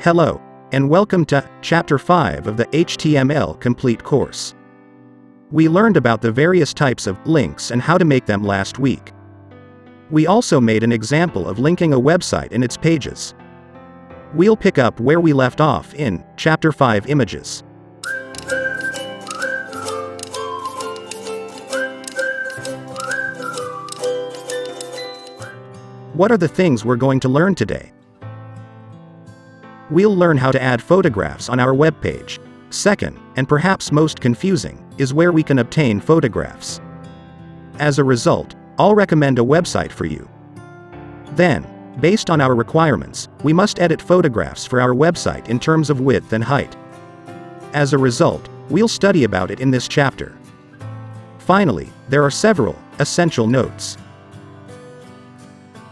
Hello, and welcome to Chapter 5 of the HTML Complete course. We learned about the various types of links and how to make them last week. We also made an example of linking a website and its pages. We'll pick up where we left off in Chapter 5 Images. What are the things we're going to learn today? We'll learn how to add photographs on our web page. Second, and perhaps most confusing, is where we can obtain photographs. As a result, I'll recommend a website for you. Then, based on our requirements, we must edit photographs for our website in terms of width and height. As a result, we'll study about it in this chapter. Finally, there are several essential notes.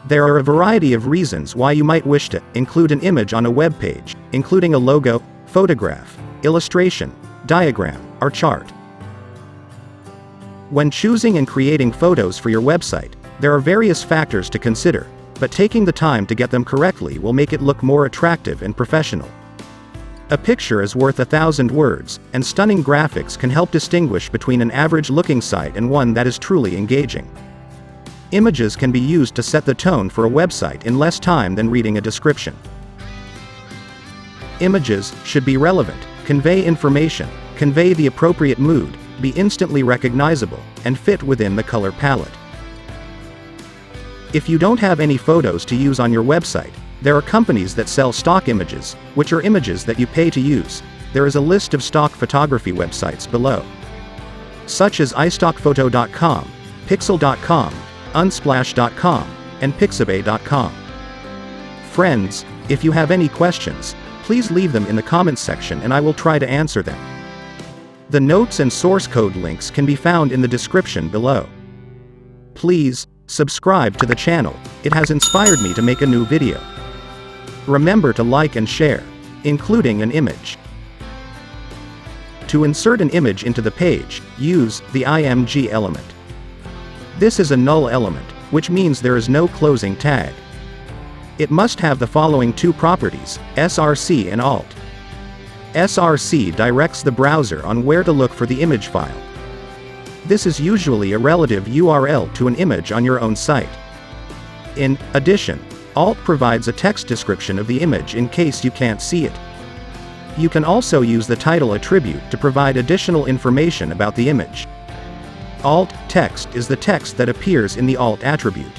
There are a variety of reasons why you might wish to include an image on a web page, including a logo, photograph, illustration, diagram, or chart. When choosing and creating photos for your website, there are various factors to consider, but taking the time to get them correctly will make it look more attractive and professional. A picture is worth 1,000 words, and stunning graphics can help distinguish between an average-looking site and one that is truly engaging. Images can be used to set the tone for a website in less time than reading a description. Images should be relevant, convey information, convey the appropriate mood, be instantly recognizable, and fit within the color palette. If you don't have any photos to use on your website, there are companies that sell stock images, which are images that you pay to use. There is a list of stock photography websites below, such as iStockPhoto.com, Pixel.com, Unsplash.com, and Pixabay.com. Friends, if you have any questions, please leave them in the comments section and I will try to answer them. The notes and source code links can be found in the description below. Please, subscribe to the channel, it has inspired me to make a new video. Remember to like and share, including an image. To insert an image into the page, use the img element. This is a null element, which means there is no closing tag. It must have the following two properties, src and alt. src directs the browser on where to look for the image file. This is usually a relative URL to an image on your own site. In addition, alt provides a text description of the image in case you can't see it. You can also use the title attribute to provide additional information about the image. Alt text is the text that appears in the alt attribute.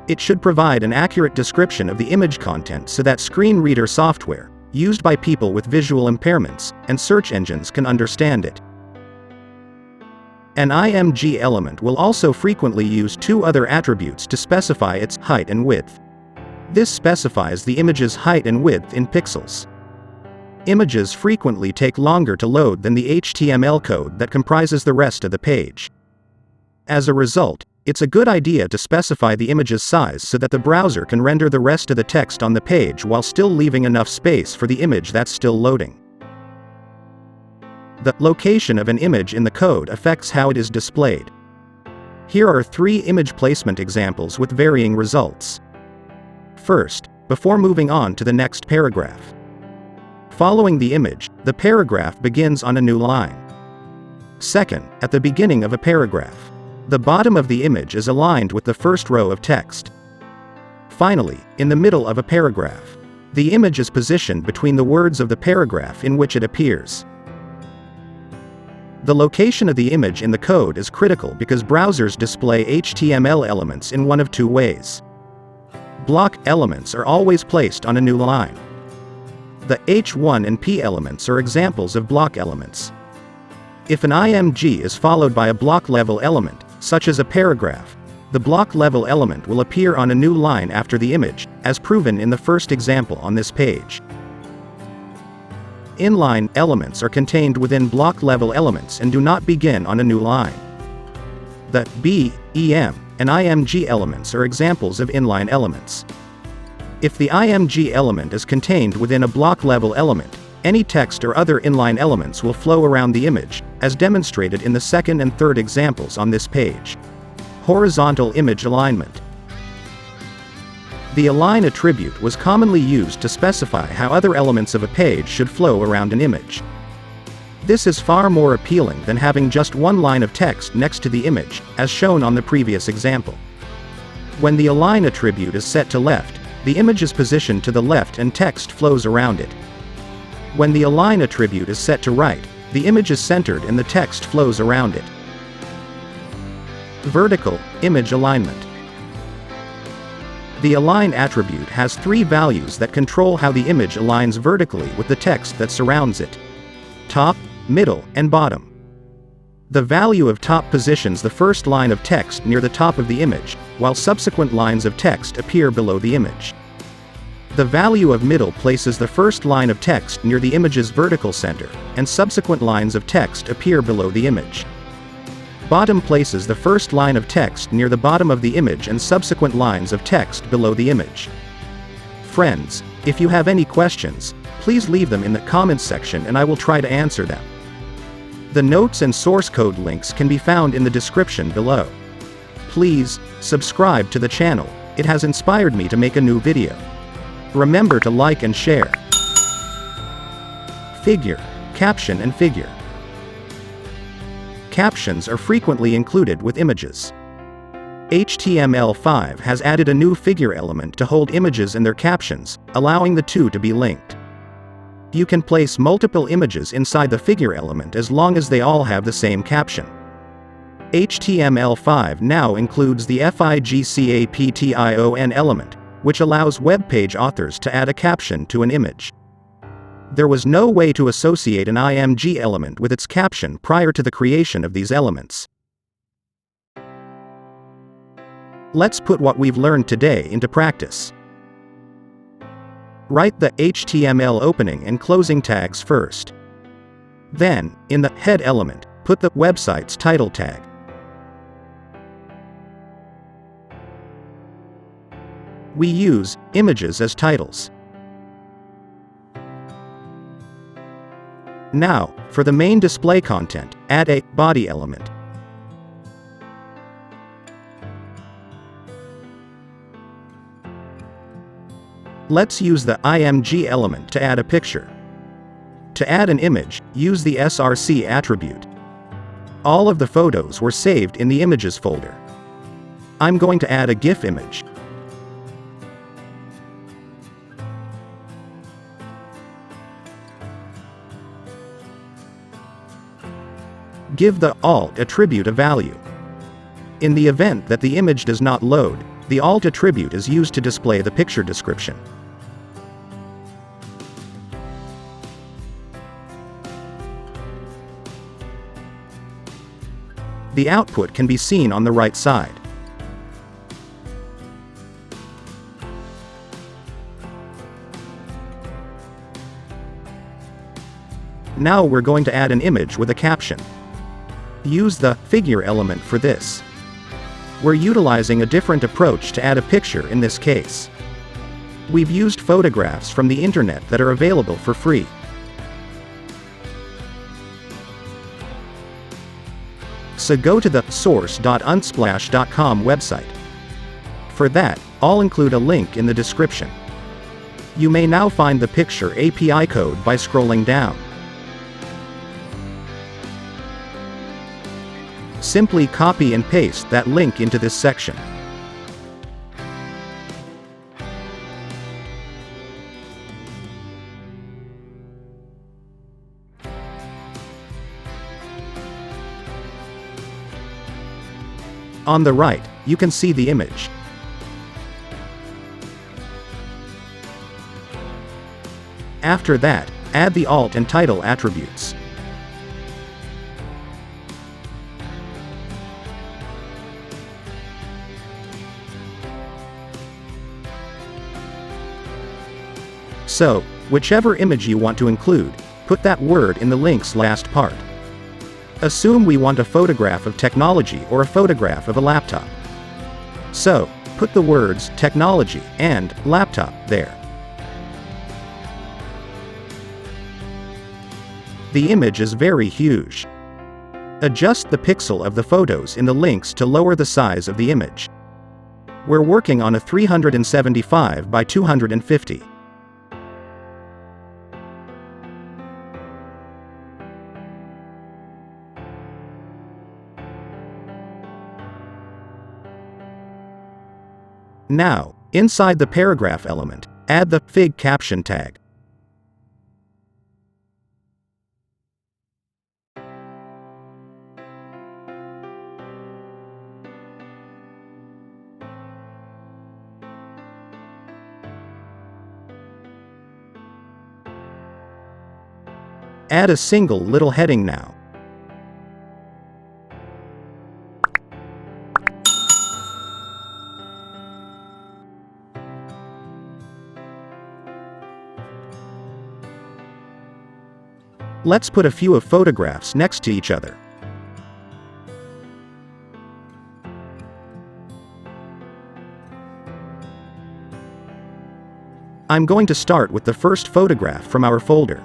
It should provide an accurate description of the image content so that screen reader software, used by people with visual impairments, and search engines can understand it. An img element will also frequently use two other attributes to specify its height and width. This specifies the image's height and width in pixels. Images frequently take longer to load than the HTML code that comprises the rest of the page. As a result, it's a good idea to specify the image's size so that the browser can render the rest of the text on the page while still leaving enough space for the image that's still loading. The location of an image in the code affects how it is displayed. Here are 3 image placement examples with varying results. First, before moving on to the next paragraph. Following the image, the paragraph begins on a new line. Second, at the beginning of a paragraph, the bottom of the image is aligned with the first row of text. Finally, in the middle of a paragraph, the image is positioned between the words of the paragraph in which it appears. The location of the image in the code is critical because browsers display HTML elements in one of two ways. Block elements are always placed on a new line. The H1 and P elements are examples of block elements. If an img is followed by a block level element, such as a paragraph, the block level element will appear on a new line after the image, as proven in the first example on this page. Inline elements are contained within block level elements and do not begin on a new line. The B, EM, and img elements are examples of inline elements. If the img element is contained within a block level element, any text or other inline elements will flow around the image, as demonstrated in the second and third examples on this page. Horizontal image alignment. The align attribute was commonly used to specify how other elements of a page should flow around an image. This is far more appealing than having just one line of text next to the image, as shown on the previous example. When the align attribute is set to left, the image is positioned to the left and text flows around it. When the align attribute is set to right, the image is centered and the text flows around it. Vertical image alignment. The align attribute has three values that control how the image aligns vertically with the text that surrounds it: top, middle, and bottom. The value of top positions the first line of text near the top of the image, while subsequent lines of text appear below the image. The value of middle places the first line of text near the image's vertical center, and subsequent lines of text appear below the image. Bottom places the first line of text near the bottom of the image and subsequent lines of text below the image. Friends, if you have any questions, please leave them in the comments section and I will try to answer them. The notes and source code links can be found in the description below. Please, subscribe to the channel, it has inspired me to make a new video. Remember to like and share. Figure, caption and figure. Captions are frequently included with images. HTML5 has added a new figure element to hold images and their captions, allowing the two to be linked. You can place multiple images inside the figure element as long as they all have the same caption. HTML5 now includes the figure-caption element, which allows web page authors to add a caption to an image. There was no way to associate an img element with its caption prior to the creation of these elements. Let's put what we've learned today into practice. Write the HTML opening and closing tags first. Then, in the head element, put the website's title tag. We use images as titles. Now, for the main display content, add a body element. Let's use the img element to add a picture. To add an image, use the src attribute. All of the photos were saved in the images folder. I'm going to add a GIF image. Give the alt attribute a value. In the event that the image does not load, the alt attribute is used to display the picture description. The output can be seen on the right side. Now we're going to add an image with a caption. Use the figure element for this. We're utilizing a different approach to add a picture in this case. We've used photographs from the internet that are available for free. So go to the source.unsplash.com website. For that, I'll include a link in the description. You may now find the picture API code by scrolling down. Simply copy and paste that link into this section. On the right, you can see the image. After that, add the alt and title attributes. So, whichever image you want to include, put that word in the link's last part. Assume we want a photograph of technology or a photograph of a laptop. So, put the words technology and laptop there. The image is very huge. Adjust the pixel of the photos in the links to lower the size of the image. We're working on a 375 by 250. Now, inside the paragraph element, add the fig caption tag. Add a single little heading now. Let's put a few of photographs next to each other. I'm going to start with the first photograph from our folder.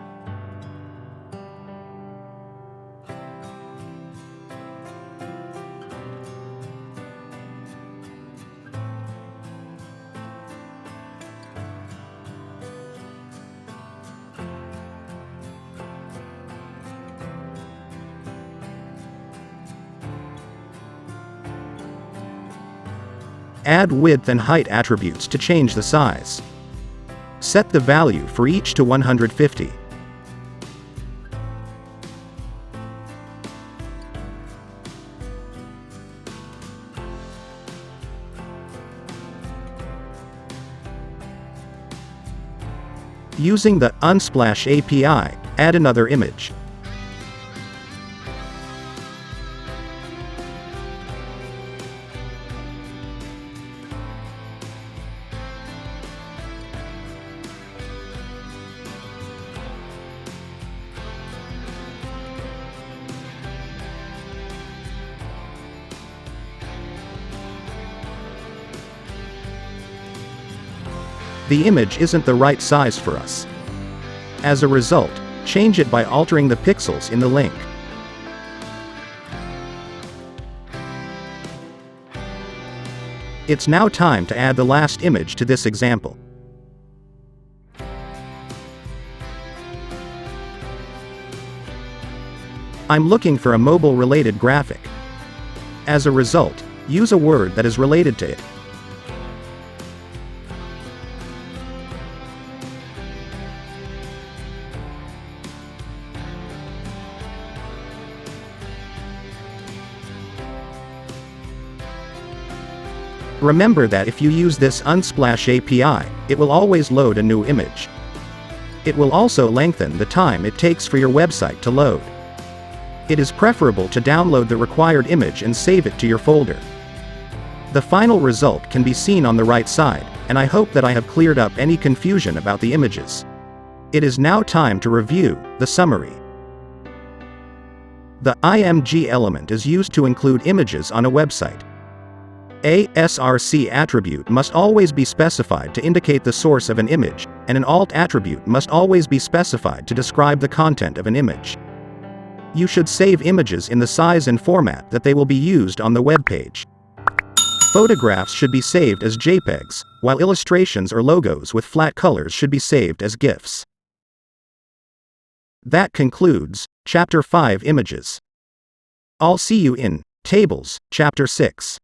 Add width and height attributes to change the size. Set the value for each to 150. Using the Unsplash API, add another image. The image isn't the right size for us. As a result, change it by altering the pixels in the link. It's now time to add the last image to this example. I'm looking for a mobile-related graphic. As a result, use a word that is related to it. Remember that if you use this Unsplash API, it will always load a new image. It will also lengthen the time it takes for your website to load. It is preferable to download the required image and save it to your folder. The final result can be seen on the right side, and I hope that I have cleared up any confusion about the images. It is now time to review the summary. The img element is used to include images on a website. A src attribute must always be specified to indicate the source of an image, and an alt attribute must always be specified to describe the content of an image. You should save images in the size and format that they will be used on the web page. Photographs should be saved as JPEGs, while illustrations or logos with flat colors should be saved as GIFs. That concludes Chapter 5 Images. I'll see you in Tables, Chapter 6.